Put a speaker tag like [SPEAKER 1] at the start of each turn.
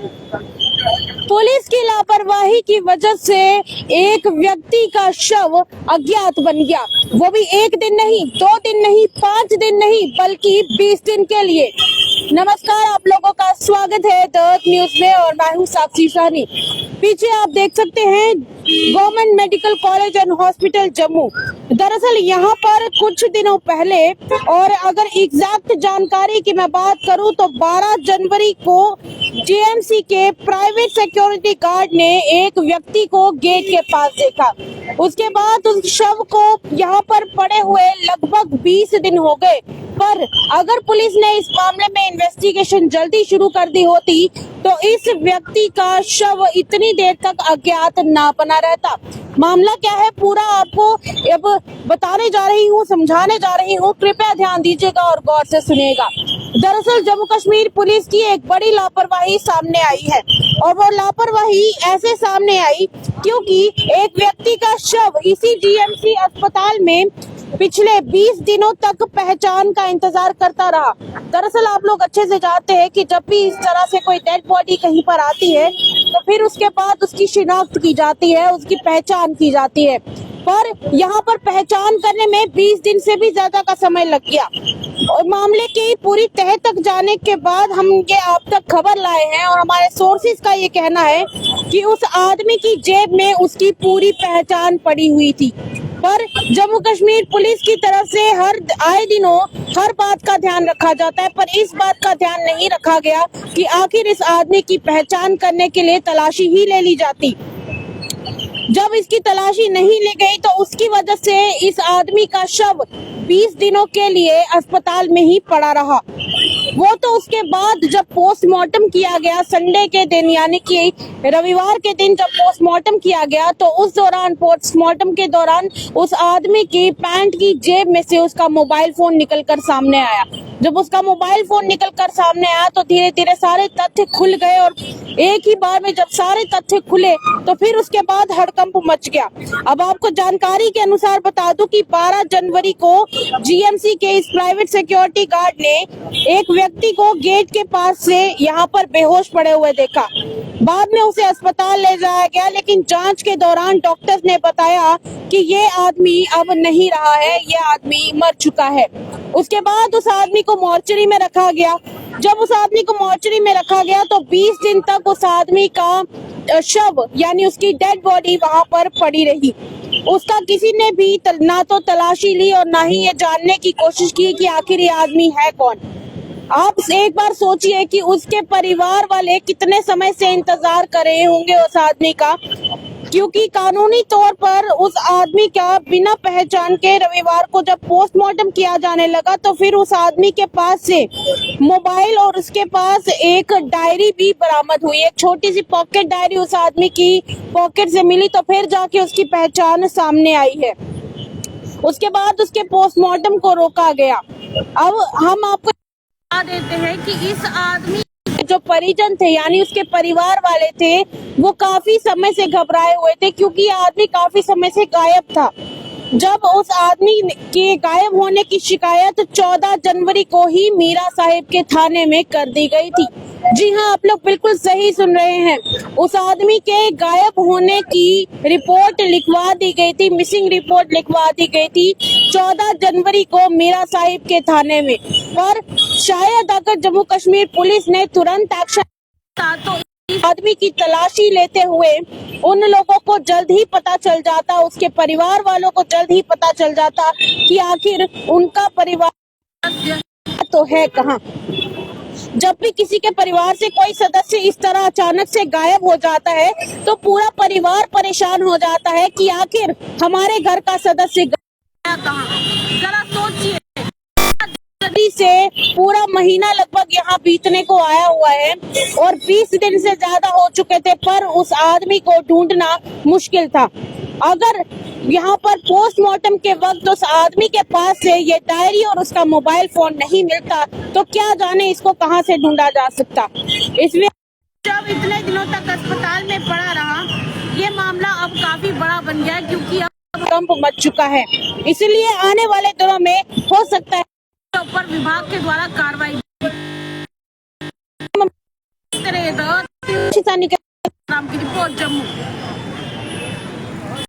[SPEAKER 1] Police की लापरवाही की वजह से एक व्यक्ति का शव अज्ञात बन गया, वो भी एक दिन नहीं, 2 दिन नहीं, 5 दिन नहीं, बल्कि 20 दिन के लिए। नमस्कार, आप लोगों का स्वागत है द न्यूज में और मैं हूँ साक्षी शानी। पीछे आप देख सकते हैं government medical college and hospital Jammu. दरअसल यहाँ पर कुछ दिनों पहले, और अगर एग्जैक्ट जानकारी की मैं बात करूँ तो 12 जनवरी को जीएमसी के प्राइवेट सिक्योरिटी गार्ड ने एक व्यक्ति को गेट के पास देखा। उसके बाद उस शव को यहाँ पर पड़े हुए लगभग 20 दिन हो गए, पर अगर पुलिस ने इस मामले में इन्वेस्टिगेशन जल्दी शुरू कर दी होती तो इस व्यक्ति का शव इतनी देर तक अज्ञात ना बना रहता। मामला क्या है पूरा आपको अब बताने जा रही हूँ, समझाने जा रही हूँ, कृपया ध्यान दीजिएगा और गौर से सुनिएगा। दरअसल जम्मू कश्मीर पुलिस की एक बड़ी लापरवाही सामने आई है, और वो लापरवाही ऐसे सामने आई क्योंकि एक व्यक्ति का शव इसी जीएमसी अस्पताल में पिछले 20 दिनों तक पहचान का इंतजार करता रहा। दरअसल आप लोग अच्छे से जानते हैं कि जब भी इस तरह से कोई डेड बॉडी कहीं पर आती है तो फिर उसके बाद उसकी शिनाख्त की जाती है, उसकी पहचान की जाती है, पर यहाँ पर पहचान करने में 20 दिन से भी ज्यादा का समय लग गया। और मामले की पूरी तह तक जाने के बाद हम ये आप तक खबर लाए हैं, और हमारे सोर्सेज का ये कहना है कि उस आदमी की जेब में उसकी पूरी पहचान पड़ी हुई थी। पर जम्मू कश्मीर पुलिस की तरफ से हर आए दिनों हर बात का ध्यान रखा जाता है, पर इस बात का ध्यान नहीं रखा गया कि आखिर इस आदमी की पहचान करने के लिए तलाशी ही ले ली जाती। जब इसकी तलाशी नहीं ली गई तो उसकी वजह से इस आदमी का शव 20 दिनों के लिए अस्पताल में ही पड़ा रहा। वो तो उसके बाद जब पोस्टमार्टम किया गया संडे के दिन, यानी कि रविवार के दिन जब पोस्टमार्टम किया गया, तो उस दौरान पोस्टमार्टम के दौरान उस आदमी की पैंट की जेब में से उसका मोबाइल फोन निकलकर सामने आया। जब उसका मोबाइल फोन निकलकर सामने आया तो धीरे धीरे सारे तथ्य खुल गए, और एक ही बार में जब सारे तथ्य खुले तो फिर उसके बाद हड़कंप मच गया। अब आपको जानकारी के अनुसार बता दूं कि 12 जनवरी को जीएमसी के इस प्राइवेट सिक्योरिटी गार्ड ने एक व्यक्ति को गेट के पास से यहाँ पर बेहोश पड़े हुए देखा। बाद में उसे अस्पताल ले जाया गया, लेकिन जांच के दौरान डॉक्टर्स ने बताया कि ये आदमी अब नहीं रहा है, ये आदमी मर चुका है। उसके बाद उस आदमी को मॉर्चरी में रखा गया। जब उस आदमी को मॉर्चरी में रखा गया तो 20 दिन तक उस आदमी का शव यानी उसकी डेड बॉडी वहां पर पड़ी रही। उसका किसी ने भी ना तो तलाशी ली और ना ही ये जानने की कोशिश की कि आखिर ये आदमी है कौन। आप एक बार सोचिए कि उसके परिवार वाले कितने समय से इंतजार कर रहे होंगे उस आदमी का, क्योंकि कानूनी तौर पर उस आदमी का बिना पहचान के रविवार को जब पोस्टमार्टम किया जाने लगा तो फिर उस आदमी के पास से मोबाइल और उसके पास एक डायरी भी बरामद हुई। एक छोटी सी पॉकेट डायरी उस आदमी की पॉकेट से मिली, तो फिर जाके उसकी पहचान सामने आई है। उसके बाद उसके पोस्टमार्टम को रोका गया। अब हम आपको बता देते हैं कि इस आदमी जो परिजन थे यानी उसके परिवार वाले थे वो काफी समय से घबराए हुए थे, क्योंकि आदमी काफी समय से गायब था। जब उस आदमी के गायब होने की शिकायत 14 जनवरी को ही मीरा साहिब के थाने में कर दी गई थी। जी हाँ, आप लोग बिल्कुल सही सुन रहे हैं, उस आदमी के गायब होने की रिपोर्ट लिखवा दी गई थी, मिसिंग रिपोर्ट लिखवा दी गई थी 14 जनवरी को मीरा साहिब के थाने में। पर शायद अगर जम्मू कश्मीर पुलिस ने तुरंत एक्शन तो इस आदमी की तलाशी लेते हुए उन लोगों को जल्द ही पता चल जाता, उसके परिवार वालों को जल्द ही पता चल जाता कि आखिर उनका परिवार तो है कहाँ। जब भी किसी के परिवार से कोई सदस्य इस तरह अचानक से गायब हो जाता है तो पूरा परिवार परेशान हो जाता है कि आखिर हमारे घर का सदस्य गया कहाँ। जरा सोचिए, से पूरा महीना लगभग यहाँ बीतने को आया हुआ है और 20 दिन से ज्यादा हो चुके थे, पर उस आदमी को ढूंढना मुश्किल था। अगर यहाँ पर पोस्टमार्टम के वक्त उस आदमी के पास से ये डायरी और उसका मोबाइल फोन नहीं मिलता तो क्या जाने इसको कहाँ से ढूंढा जा सकता। इसलिए जब इतने दिनों तक अस्पताल में पड़ा रहा, ये मामला अब काफी बड़ा बन गया क्योंकि अब कंप मच चुका है। इसलिए आने वाले दिनों में हो सकता है ऊपर विभाग के द्वारा कार्रवाई तेरे दो शिता निकल राम की रिपोर्ट जम्मू